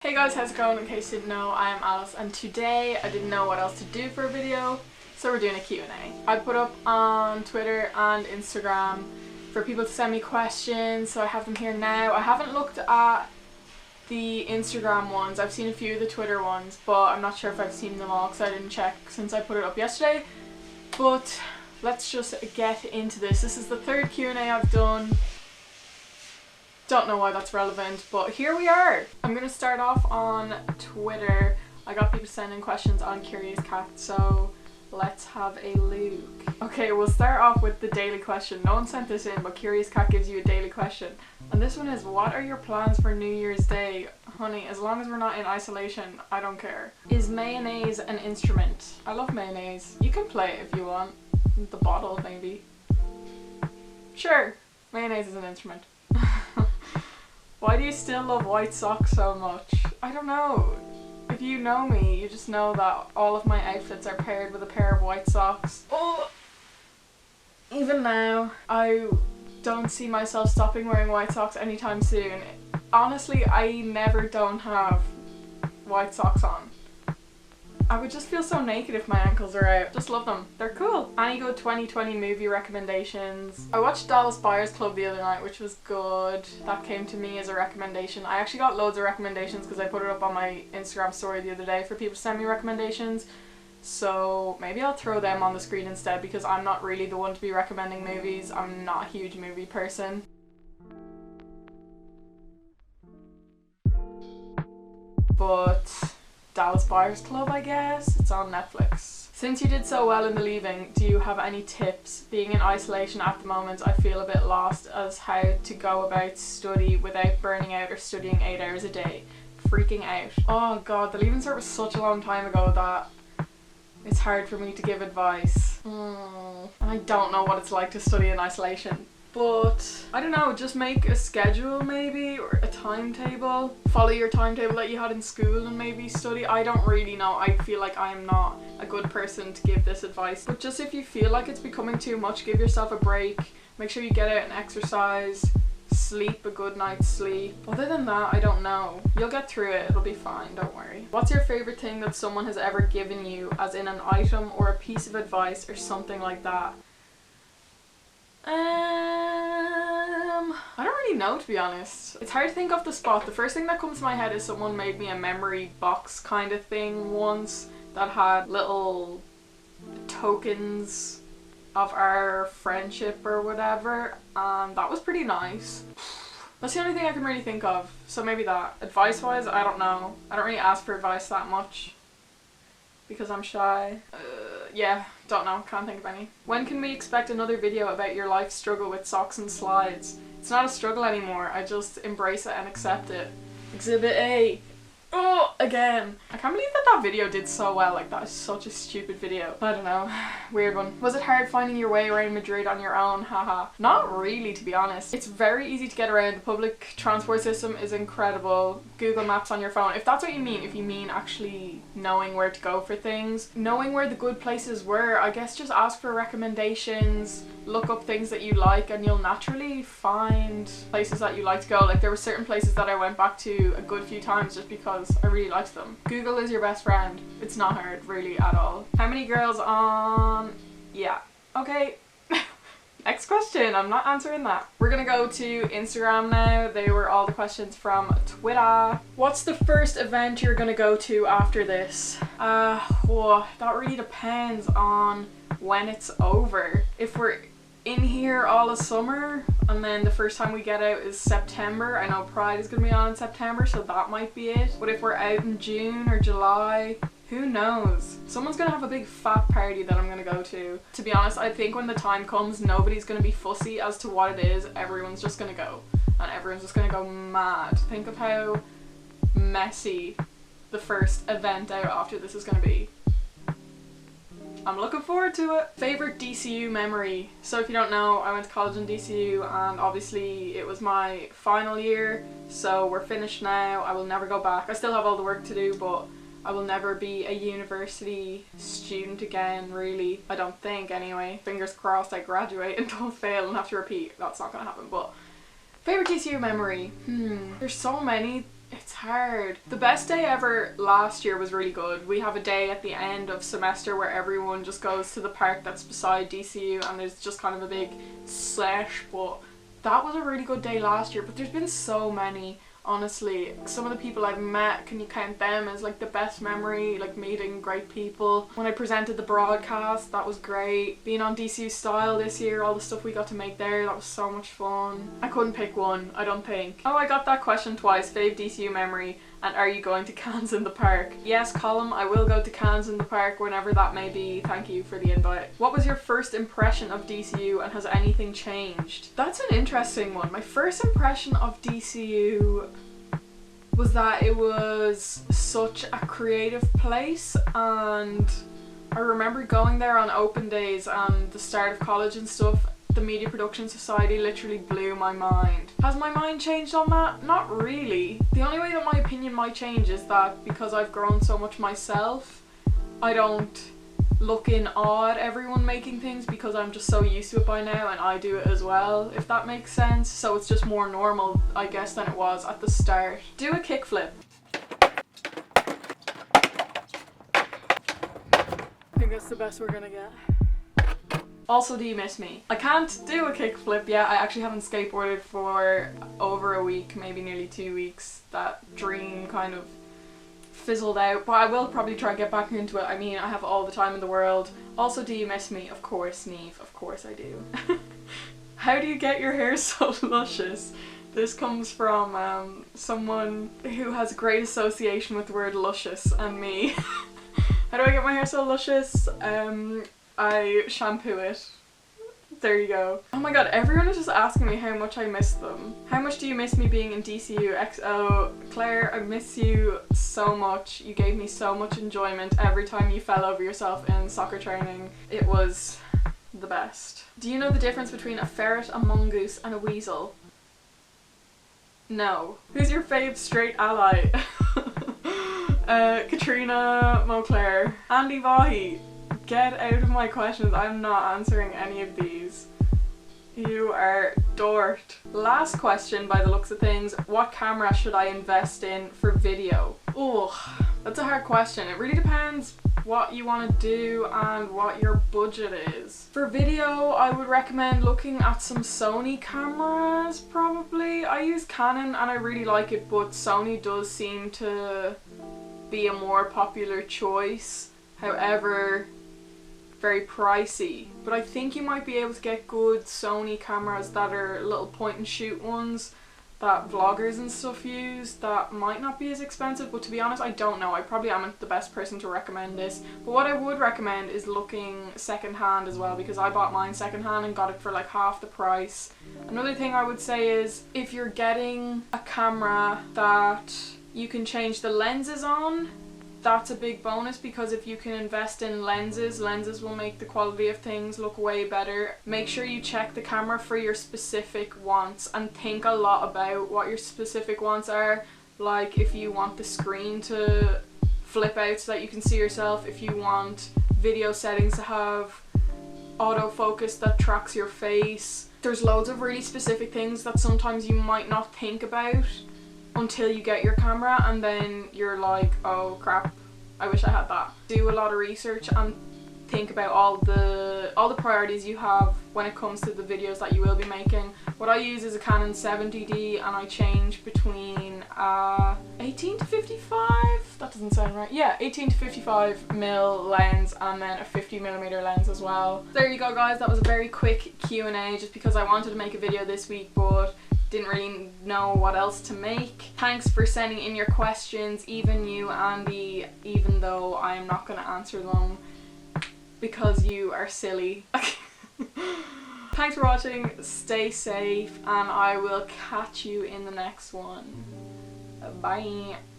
Hey guys, how's it going? In case you didn't know, I am Alice and today I didn't know what else to do for a video, so we're doing a Q&A. I put up on Twitter and Instagram for people to send me questions, so I have them here now. I haven't looked at the Instagram ones. I've seen a few of the Twitter ones, but I'm not sure if I've seen them all because I didn't check since I put it up yesterday. But let's just get into this. This is the third Q&A I've done. Don't know why that's relevant, but here we are. I'm gonna start off on Twitter. I got people sending questions on Curious Cat, so let's have a look. Okay, we'll start off with the daily question. No one sent this in, but Curious Cat gives you a daily question. And this one is, what are your plans for New Year's Day? Honey, as long as we're not in isolation, I don't care. Is mayonnaise an instrument? I love mayonnaise. You can play it if you want. The bottle, maybe. Sure, mayonnaise is an instrument. Why do you still love white socks so much? I don't know. If you know me, you just know that all of my outfits are paired with a pair of white socks. Oh! Even now, I don't see myself stopping wearing white socks anytime soon. Honestly, I never don't have white socks on. I would just feel so naked if my ankles are out. Just love them. They're cool. Any good 2020 movie recommendations? I watched Dallas Buyers Club the other night, which was good. That came to me as a recommendation. I actually got loads of recommendations because I put it up on my Instagram story the other day for people to send me recommendations. So maybe I'll throw them on the screen instead because I'm not really the one to be recommending movies. I'm not a huge movie person. But Dallas Buyers Club, I guess. It's on Netflix. Since you did so well in the leaving, do you have any tips? Being in isolation at the moment, I feel a bit lost as how to go about study without burning out or studying 8 hours a day. Freaking out. Oh god, the leaving cert was such a long time ago that it's hard for me to give advice. And I don't know what it's like to study in isolation. But I don't know, just make a schedule maybe, or a timetable. Follow your timetable that you had in school and maybe study. I don't really know. I feel like I am not a good person to give this advice. But just if you feel like it's becoming too much, give yourself a break. Make sure you get out and exercise. Sleep a good night's sleep. Other than that, I don't know. You'll get through it. It'll be fine. Don't worry. What's your favorite thing that someone has ever given you, as in an item or a piece of advice or something like that? I don't really know, to be honest. It's hard to think off the spot. The first thing that comes to my head is someone made me a memory box kind of thing once that had little tokens of our friendship or whatever, and that was pretty nice. That's the only thing I can really think of, so maybe that. Advice wise, I don't know. I don't really ask for advice that much because I'm shy. Yeah, don't know, can't think of any. When can we expect another video about your life struggle with socks and slides? It's not a struggle anymore, I just embrace it and accept it. Exhibit A. Oh, again. I can't believe that video did so well. Like, that is such a stupid video. I don't know. Weird one. Was it hard finding your way around Madrid on your own? Haha. Not really, to be honest. It's very easy to get around. The public transport system is incredible. Google Maps on your phone. If that's what you mean, if you mean actually knowing where to go for things. Knowing where the good places were, I guess just ask for recommendations. Look up things that you like and you'll naturally find places that you like to go. Like, there were certain places that I went back to a good few times just because I really liked them. Google is your best friend. It's not hard, really, at all. How many girls on... Yeah. Okay. Next question. I'm not answering that. We're gonna go to Instagram now. They were all the questions from Twitter. What's the first event you're gonna go to after this? That really depends on when it's over. If we're in here all of summer and then the first time we get out is September. I know Pride is gonna be on in September, so that might be it. But if we're out in June or July, who knows? Someone's gonna have a big fat party that I'm gonna go to. To be honest, I think when the time comes, nobody's gonna be fussy as to what it is. Everyone's just gonna go. And everyone's just gonna go mad. Think of how messy the first event out after this is gonna be. I'm looking forward to it. Favorite DCU memory. So if you don't know, I went to college in DCU and obviously it was my final year, so we're finished now. I will never go back. I still have all the work to do, but I will never be a university student again, really. I don't think, anyway. Fingers crossed I graduate and don't fail and have to repeat. That's not gonna happen, but favorite DCU memory. There's so many It's hard. The best day ever last year was really good. We have a day at the end of semester where everyone just goes to the park that's beside DCU and there's just kind of a big sesh, but that was a really good day last year. But there's been so many, honestly. Some of the people I've met, can you count them as like the best memory, like meeting great people. When I presented the broadcast, that was great. Being on DCU Style this year, all the stuff we got to make there, that was so much fun. I couldn't pick one, I don't think. Oh, I got that question twice. Fave DCU memory and are you going to Cans in the Park? Yes, Colm, I will go to Cans in the Park whenever that may be. Thank you for the invite. What was your first impression of DCU and has anything changed? That's an interesting one. My first impression of DCU was that it was such a creative place, and I remember going there on open days and the start of college and stuff. The Media Production Society literally blew my mind. Has my mind changed on that? Not really. The only way that my opinion might change is that because I've grown so much myself, I don't look in awe at everyone making things because I'm just so used to it by now and I do it as well, if that makes sense. So it's just more normal, I guess, than it was at the start. Do a kickflip. I think that's the best we're gonna get. Also, do you miss me? I can't do a kickflip yet. I actually haven't skateboarded for over a week, maybe nearly 2 weeks. That dream kind of fizzled out, but I will probably try and get back into it. I mean, I have all the time in the world. Also, do you miss me? Of course, Neve. Of course I do. How do you get your hair so luscious? This comes from someone who has a great association with the word luscious and me. How do I get my hair so luscious? I shampoo it. There you go. Oh my god, everyone is just asking me how much I miss them. How much do you miss me being in DCU? XO. Claire, I miss you so much. You gave me so much enjoyment every time you fell over yourself in soccer training. It was the best. Do you know the difference between a ferret, a mongoose, and a weasel? No. Who's your fave straight ally? Katrina Moclair. Andy Vahi. Get out of my questions. I'm not answering any of these. You are dort. Last question by the looks of things. What camera should I invest in for video? Oh, that's a hard question. It really depends what you want to do and what your budget is. For video, I would recommend looking at some Sony cameras probably. I use Canon and I really like it, but Sony does seem to be a more popular choice. However, very pricey, but I think you might be able to get good Sony cameras that are little point and shoot ones that vloggers and stuff use that might not be as expensive, but to be honest I don't know. I probably am the best person to recommend this, but what I would recommend is looking second hand as well, because I bought mine second hand and got it for like half the price. Another thing I would say is if you're getting a camera that you can change the lenses on, that's a big bonus, because if you can invest in lenses will make the quality of things look way better. Make sure you check the camera for your specific wants and think a lot about what your specific wants are. Like if you want the screen to flip out so that you can see yourself, if you want video settings to have autofocus that tracks your face. There's loads of really specific things that sometimes you might not think about until you get your camera, and then you're like, oh crap, I wish I had that. Do a lot of research and think about all the priorities you have when it comes to the videos that you will be making. What I use is a Canon 70D and I change between 18 to 55, that doesn't sound right, yeah, 18 to 55mm lens and then a 50mm lens as well. There you go guys, that was a very quick Q&A just because I wanted to make a video this week but didn't really know what else to make. Thanks for sending in your questions, even you, Andy, even though I'm not going to answer them because you are silly. Thanks for watching, stay safe, and I will catch you in the next one. Bye.